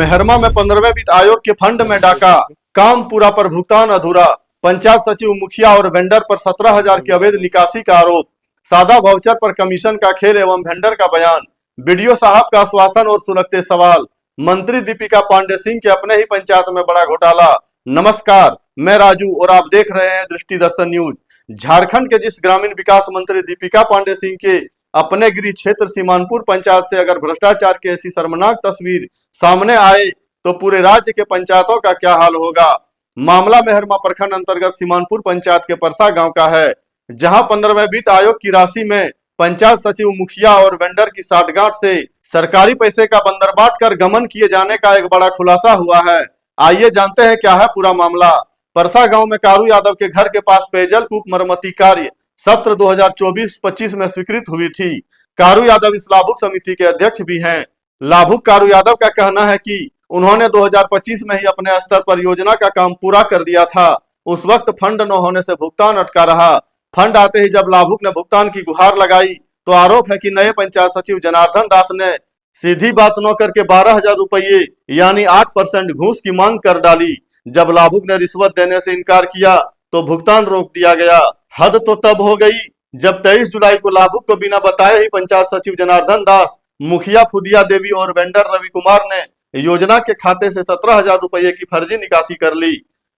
मेहरमा में 15वें वित्त आयोग के फंड में डाका, काम पूरा पर भुगतान अधूरा। पंचायत सचिव, मुखिया और वेंडर पर 17,000 की अवैध निकासी का आरोप। सादा वाउचर पर कमीशन का खेल एवं वेंडर का बयान। बीडीओ साहब का आश्वासन और सुलगते सवाल। मंत्री दीपिका पांडे सिंह के अपने ही पंचायत में बड़ा घोटाला। नमस्कार, मैं राजू और आप देख रहे हैं दृष्टि दर्शन न्यूज। झारखंड के जिस ग्रामीण विकास मंत्री दीपिका पांडे सिंह के अपने गृह क्षेत्र सीमानपुर पंचायत से अगर भ्रष्टाचार की ऐसी शर्मनाक तस्वीर सामने आए तो पूरे राज्य के पंचायतों का क्या हाल होगा। मामला मेहरमा प्रखंड अंतर्गत सीमानपुर पंचायत के परसा गांव का है, जहां 15वें वित्त आयोग की राशि में पंचायत सचिव, मुखिया और वेंडर की साठगांठ से सरकारी पैसे का बंदरबाट कर गमन किए जाने का एक बड़ा खुलासा हुआ है। आइए जानते हैं क्या है पूरा मामला। परसा गांव में कारू यादव के घर के पास पेयजल कूप मरम्मती कार्य सत्र 2024-25 में स्वीकृत हुई थी। कारू यादव इस लाभुक समिति के अध्यक्ष भी हैं। लाभुक कारू यादव का कहना है कि उन्होंने 2025 में ही अपने स्तर पर योजना का काम पूरा कर दिया था। उस वक्त फंड न होने से भुगतान अटका रहा। फंड आते ही जब लाभुक ने भुगतान की गुहार लगाई तो आरोप है कि नए पंचायत सचिव जनार्दन दास ने सीधी बात न करके 12,000 रुपये यानी 8% घूस की मांग कर डाली। जब लाभुक ने रिश्वत देने से इनकार किया तो भुगतान रोक दिया गया। हद तो तब हो गई जब 23 जुलाई को लाभुक को बिना बताए ही पंचायत सचिव जनार्दन दास, मुखिया फुदिया देवी और वेंडर रवि कुमार ने योजना के खाते से 17,000 रुपये की फर्जी निकासी कर ली।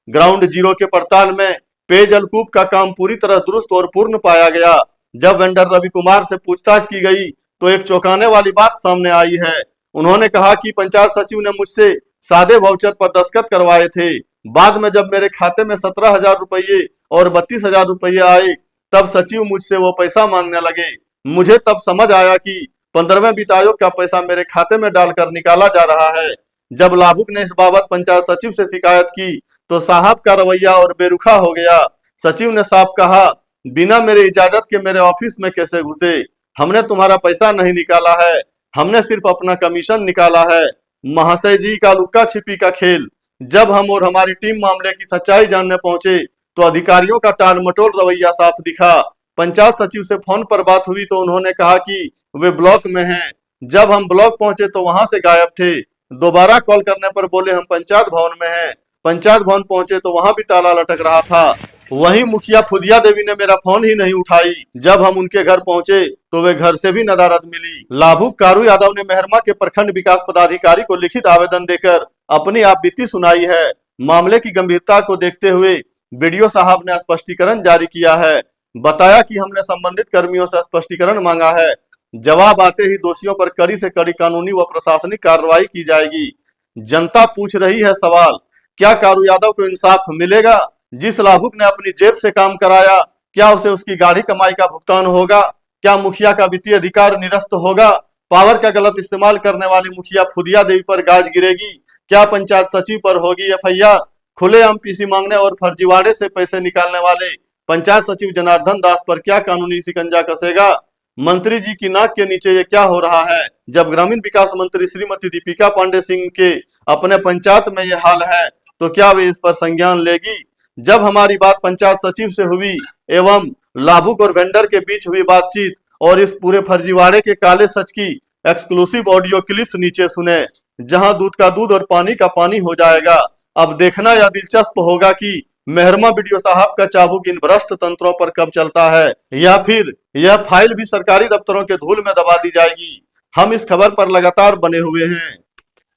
ग्राउंड जीरो के पड़ताल में पेयजल कूप का काम पूरी तरह दुरुस्त और पूर्ण पाया गया। जब वेंडर रवि कुमार से पूछताछ की गई तो एक चौंकाने वाली बात सामने आई है। उन्होंने कहा कि पंचायत सचिव ने मुझसे सादे वाउचर पर दस्तखत करवाए थे। बाद में जब मेरे खाते में 17,000 रुपये और 32,000 रुपये आए तब सचिव मुझसे वो पैसा मांगने लगे। मुझे तब समझ आया कि 15वें वित्त आयोग का पैसा मेरे खाते में डालकर निकाला जा रहा है। जब लाभुक ने इस बाबत पंचायत सचिव से शिकायत की तो साहब का रवैया और बेरुखा हो गया। सचिव ने साफ कहा, बिना मेरे इजाजत के मेरे ऑफिस में कैसे घुसे? हमने तुम्हारा पैसा नहीं निकाला है, हमने सिर्फ अपना कमीशन निकाला है। महाशय जी का लुक्का छिपी का खेल। जब हम और हमारी टीम मामले की सच्चाई जानने पहुंचे तो अधिकारियों का टाल मटोल रवैया साफ दिखा। पंचायत सचिव से फोन पर बात हुई तो उन्होंने कहा कि वे ब्लॉक में हैं। जब हम ब्लॉक पहुंचे तो वहां से गायब थे। दोबारा कॉल करने पर बोले हम पंचायत भवन में हैं। पंचायत भवन पहुंचे तो वहां भी ताला लटक रहा था। वहीं मुखिया फुदिया देवी ने मेरा फोन ही नहीं उठाई। जब हम उनके घर पहुंचे तो वे घर से भी नदारद मिली। लाभुक कारू यादव ने मेहरमा के प्रखंड विकास पदाधिकारी को लिखित आवेदन देकर अपनी आप बीती सुनाई है। मामले की गंभीरता को देखते हुए बीडीओ साहब ने स्पष्टीकरण जारी किया है। बताया कि हमने संबंधित कर्मियों से स्पष्टीकरण मांगा है। जवाब आते ही दोषियों पर कड़ी से कड़ी कानूनी व प्रशासनिक कार्रवाई की जाएगी। जनता पूछ रही है सवाल, क्या कारू यादव को इंसाफ मिलेगा? जिस लाभुक ने अपनी जेब से काम कराया, क्या उसे उसकी गाढ़ी कमाई का भुगतान होगा? क्या मुखिया का वित्तीय अधिकार निरस्त होगा? पावर का गलत इस्तेमाल करने वाली मुखिया फुदिया देवी पर गाज गिरेगी? क्या पंचायत सचिव पर होगी एफआईआर? खुलेआम पीसी मांगने और फर्जीवाड़े से पैसे निकालने वाले पंचायत सचिव जनार्दन दास पर क्या कानूनी शिकंजा कसेगा? मंत्री जी की नाक के नीचे ये क्या हो रहा है? जब ग्रामीण विकास मंत्री श्रीमती दीपिका पांडे सिंह के अपने पंचायत में ये हाल है तो क्या वे इस पर संज्ञान लेगी? जब हमारी बात पंचायत सचिव से हुई एवं लाभुक और वेंडर के बीच हुई बातचीत और इस पूरे फर्जीवाड़े के काले सच की एक्सक्लूसिव ऑडियो क्लिप्स नीचे सुने, जहां दूध का दूध और पानी का पानी हो जाएगा। अब देखना यह दिलचस्प होगा कि मेहरमा बीडीओ साहब का चाबुक इन भ्रष्ट तंत्रों पर कब चलता है, या फिर यह फाइल भी सरकारी दफ्तरों के धूल में दबा दी जाएगी। हम इस खबर पर लगातार बने हुए हैं।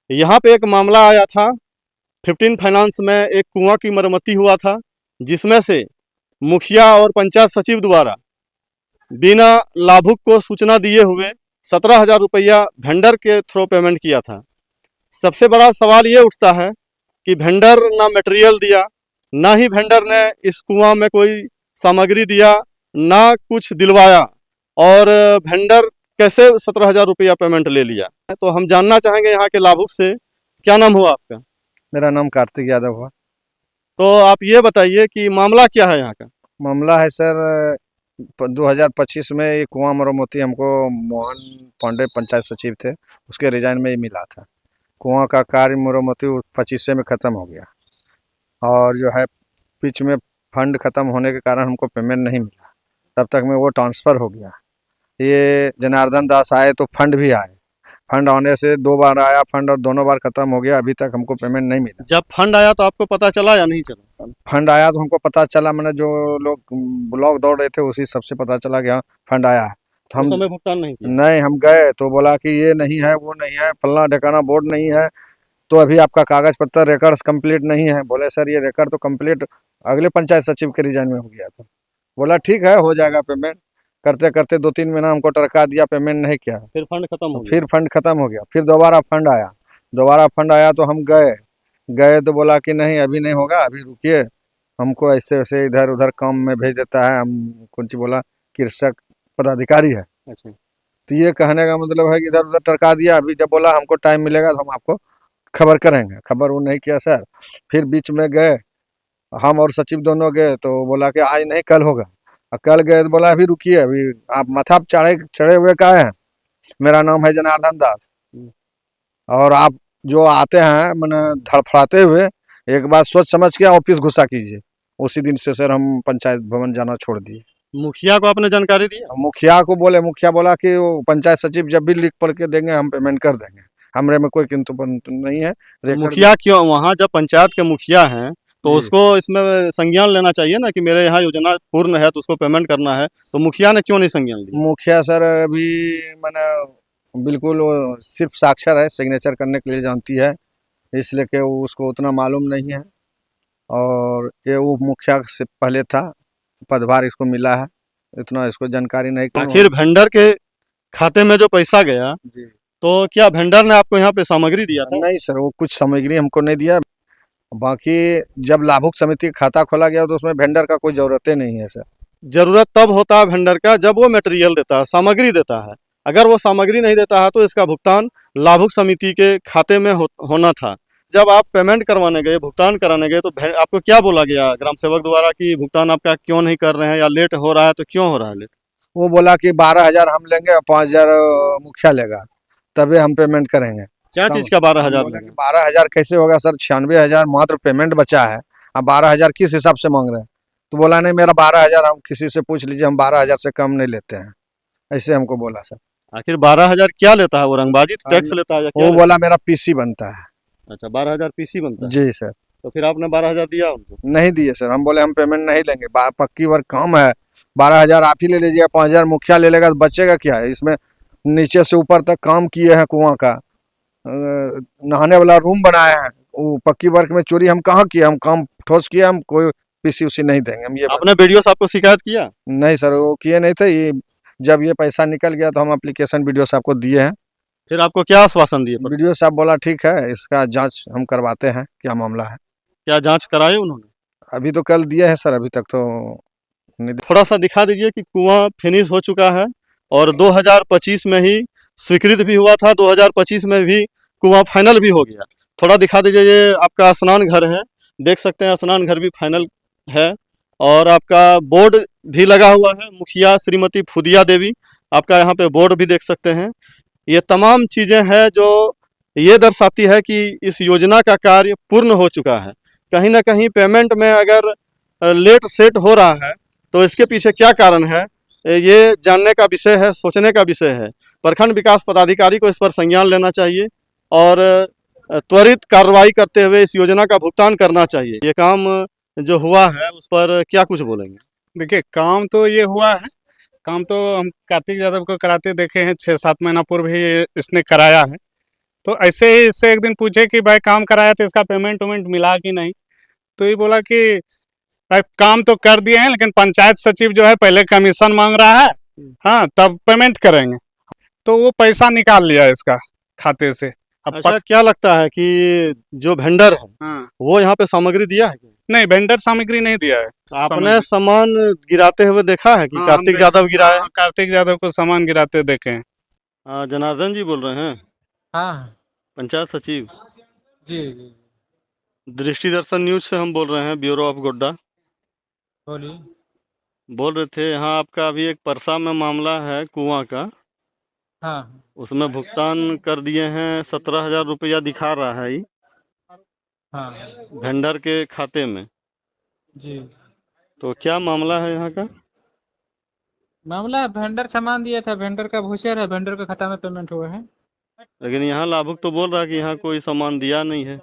यहाँ पे एक मामला आया था 15 फाइनेंस में, एक कुआं की मरम्मती हुआ था जिसमें से मुखिया और पंचायत सचिव द्वारा बिना लाभुक को सूचना दिए हुए 17,000 रुपया वेंडर के थ्रू पेमेंट किया था। सबसे बड़ा सवाल ये उठता है कि वेंडर ना मटेरियल दिया, ना ही वेंडर ने इस कुआं में कोई सामग्री दिया, ना कुछ दिलवाया, और वेंडर कैसे 17,000 रुपया पेमेंट ले लिया। तो हम जानना चाहेंगे यहाँ के लाभुक से, क्या नाम हुआ आपका? मेरा नाम कार्तिक यादव हुआ। तो आप ये बताइए कि मामला क्या है यहाँ का? मामला है सर 2025 में ये कुआं मरम्मती हमको मोहन पांडे पंचायत सचिव थे, उसके रिजाइन में ही मिला था। कुआं का कार्य मरम्मती 25 में ख़त्म हो गया और जो है बीच में फंड ख़त्म होने के कारण हमको पेमेंट नहीं मिला। तब तक में वो ट्रांसफ़र हो गया। ये जनार्दन दास आए तो फंड भी आए, फंड आने से 2 बार आया फंड और दोनों बार खत्म हो गया, अभी तक हमको पेमेंट नहीं मिला। जब फंड आया तो आपको पता चला या नहीं चला? फंड आया तो हमको पता चला, मैंने जो लोग ब्लॉक दौड़ रहे थे उसी सबसे पता चला कि हाँ फंड आया है। तो उस हम समय भुगतान नहीं किया? नहीं, हम गए तो बोला कि ये नहीं है, वो नहीं है, फलना ढिकाना बोर्ड नहीं है, तो अभी आपका कागज पत्तर रिकॉर्ड्स कंप्लीट नहीं है। बोले सर ये रिकॉर्ड तो कंप्लीट अगले पंचायत सचिव के रिजाइन में हो गया था। बोला ठीक है हो जाएगा पेमेंट। करते करते 2-3 महीना हमको टरका दिया, पेमेंट नहीं किया। फिर फंड खत्म तो हो गया? फिर फंड खत्म हो गया, फिर दोबारा फंड आया तो हम गए गए तो बोला कि नहीं अभी नहीं होगा, अभी रुकिए, हमको ऐसे वैसे इधर उधर काम में भेज देता है। हम कौन सी बोला कृषक पदाधिकारी है, अच्छा। तो ये कहने का मतलब है कि इधर उधर टरका दिया। अभी जब बोला हमको टाइम मिलेगा तो हम आपको खबर करेंगे, खबर वो नहीं किया सर। फिर बीच में गए, हम और सचिव दोनों गए तो बोला कि आज नहीं कल होगा। और कल गए तो बोला अभी रुकिए, अभी आप माथा पे चढ़े चढ़े हुए का हैं, मेरा नाम है जनार्दन दास, हम्म। और आप जो आते हैं मैंने धड़फड़ाते हुए, एक बार सोच समझ के ऑफिस घुसा कीजिए। उसी दिन से सर हम पंचायत भवन जाना छोड़ दिए। मुखिया को आपने जानकारी दिया? मुखिया को बोले, मुखिया बोला कि वो पंचायत सचिव जब भी लिख पढ़ के देंगे हम पेमेंट कर देंगे, हमरे में कोई किंतु परंतु नहीं है। तो रिकॉर्ड मुखिया क्यों, वहाँ जब पंचायत के मुखिया हैं तो जी। उसको इसमें संज्ञान लेना चाहिए ना कि मेरे यहाँ योजना पूर्ण है तो उसको पेमेंट करना है, तो मुखिया ने क्यों नहीं संज्ञान लिया? मुखिया सर अभी मैंने बिल्कुल वो सिर्फ साक्षर है, सिग्नेचर करने के लिए जानती है, इसलिए कि वो उसको उतना मालूम नहीं है। और ये वो मुखिया से पहले था, पदभार इसको मिला है, इतना इसको जानकारी नहीं। कौन आखिर वेंडर के खाते में जो पैसा गया, जी तो क्या वेंडर ने आपको यहाँ पे सामग्री दिया था? नहीं सर, वो कुछ सामग्री हमको नहीं दिया। बाकी जब लाभुक समिति का खाता खोला गया तो उसमें वेंडर का कोई जरूरत ही नहीं है सर। जरूरत तब होता है वेंडर का जब वो मटेरियल देता है, सामग्री देता है। अगर वो सामग्री नहीं देता है तो इसका भुगतान लाभुक समिति के खाते में होना था। जब आप पेमेंट करवाने गए, भुगतान कराने गए, तो आपको क्या बोला गया ग्राम सेवक द्वारा कि भुगतान आपका क्यों नहीं कर रहे हैं या लेट हो रहा है, तो क्यों हो रहा है लेट? वो बोला कि 12,000 हम लेंगे और 5,000 मुखिया लेगा, तभी हम पेमेंट करेंगे। क्या तब चीज का 12,000 बोला कि लेगा? 12,000 कैसे होगा सर, 96,000 मात्र पेमेंट बचा है, आप 12,000 किस हिसाब से मांग रहे हैं? तो बोला नहीं मेरा 12,000, हम किसी से पूछ लीजिए, हम 12,000 से कम नहीं लेते हैं, ऐसे हमको बोला सर। आखिर 12,000 क्या लेता है वो, रंगबाजी टैक्स लेता है या क्या वो लेता बोला मेरा पीसी बनता है। है? अच्छा, 12,000 पीसी बनता है। जी सर। तो फिर आपने 12,000 दिया उनको? नहीं दिए सर, हम बोले हम पेमेंट नहीं लेंगे, पक्की वर्क काम है, 12,000 आप ही ले लीजिएगा, 5,000 मुखिया ले लेगा तो बचेगा क्या है इसमें। नीचे से ऊपर तक काम किए हैं, कुआं का नहाने वाला रूम बनाए हैं, वो पक्की वर्क में चोरी हम कहाँ किए, हम काम ठोस किए, हम कोई पीसी उसी नहीं देंगे हम ये आपने वीडियो साहब को शिकायत किया? नहीं सर वो किए नहीं थे। ये जब ये पैसा निकल गया तो हम एप्लीकेशन वीडियो साहब को दिए हैं। फिर आपको क्या आश्वासन दिए? वीडियो साहब बोला ठीक है, इसका जांच हम करवाते हैं, क्या मामला है। क्या जांच कराई उन्होंने? अभी तो कल दिए हैं सर, अभी तक तो नहीं। थोड़ा सा दिखा दीजिए कि कुआं फिनिश हो चुका है और 2025 में ही स्वीकृत भी हुआ था, 2025 में भी कुआं फाइनल भी हो गया। थोड़ा दिखा दीजिए। ये आपका स्नान घर है, देख सकते हैं स्नान घर भी फाइनल है और आपका बोर्ड भी लगा हुआ है, मुखिया श्रीमती फुदिया देवी, आपका यहाँ पे बोर्ड भी देख सकते हैं। ये तमाम चीज़ें हैं जो ये दर्शाती है कि इस योजना का कार्य पूर्ण हो चुका है। कहीं ना कहीं पेमेंट में अगर लेट सेट हो रहा है तो इसके पीछे क्या कारण है, ये जानने का विषय है, सोचने का विषय है। प्रखंड विकास पदाधिकारी को इस पर संज्ञान लेना चाहिए और त्वरित कार्रवाई करते हुए इस योजना का भुगतान करना चाहिए। ये काम जो हुआ है उस पर क्या कुछ बोलेंगे? देखिए काम तो ये हुआ है, काम तो हम कार्तिक यादव को कराते देखे हैं, 6-7 महीना पूर्व ही इसने कराया है। तो ऐसे ही इससे एक दिन पूछे कि भाई काम कराया तो इसका पेमेंट वेमेंट मिला कि नहीं, तो ये बोला कि भाई काम तो कर दिए हैं लेकिन पंचायत सचिव जो है पहले कमीशन मांग रहा है, हाँ तब पेमेंट करेंगे। तो वो पैसा निकाल लिया इसका खाते से। अब अच्छा, क्या लगता है कि जो वेंडर है हाँ वो यहाँ पे सामग्री दिया है? नहीं, वेंडर सामग्री नहीं दिया है। आपने सामान गिराते हुए देखा है कि हाँ, कार्तिक यादव गिराया? हाँ, कार्तिक यादव को सामान गिराते देखे हैं। जनार्दन जी बोल रहे हैं, हाँ पंचायत सचिव। जी जी दृष्टि दर्शन न्यूज से हम बोल रहे हैं, ब्यूरो ऑफ गोड्डा। बोलिए। बोल रहे थे यहाँ आपका अभी एक परसा में मामला है कुआं का, हाँ उसमें भुगतान कर दिए हैं, 17,000 रुपया दिखा रहा है ये हाँ वेंडर के खाते में। जी। तो क्या मामला है यहाँ का? मामला वेंडर सामान दिया था, वेंडर का भूसर है, वेंडर के खाता में पेमेंट हुआ है। लेकिन यहाँ लाभुक तो बोल रहा है कि यहाँ कोई सामान दिया नहीं है।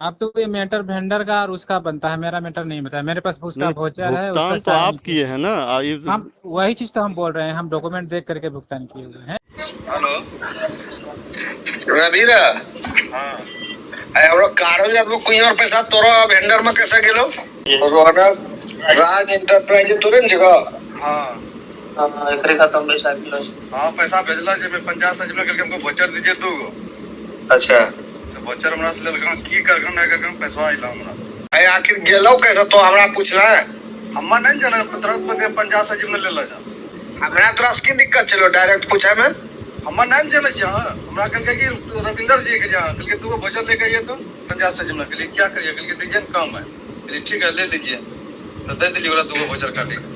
अब तो ये मैटर वेंडर का और उसका बनता है, मेरा मैटर नहीं बनता है। मेरे पास उसका नहीं, वाउचर है, उसका भुगतान तो साइन आप किए हैं ना। हम वही चीज तो हम बोल रहे हैं, हम डॉक्यूमेंट देख करके भुगतान किए हुए हैं। हेलो रवि रा हाँ एवरो कारो जब कोई और पैसा तोरो वेंडर में कैसे गेलो रोहना राज एंटरप्राइज तोरे जगह हां एकरे खत्म पैसा गेलो हां पैसा भेजला जे में 50 हजार करके हमको वोचर दीजिए दो अच्छा तो वोचर हमरा से लेलका की करगन ना करगन पैसा आइला हमरा ए आखिर गेलो कैसे तो हमरा पूछला हमरा नहीं जाने तुरंत पे 50 हजार में लेला जा हमरा तोरा की दिक्कत चलो डायरेक्ट पूछा में हमरा नहीं जाने छ हमरा कल के कि रविंदर जी के जा कल के तू वोचर लेके आइए तो 50 हजार में के लिए क्या करिए कल के दीजिए काम है ठीक है ले लीजिए तो दे दीजिए तू वोचर काटेगा।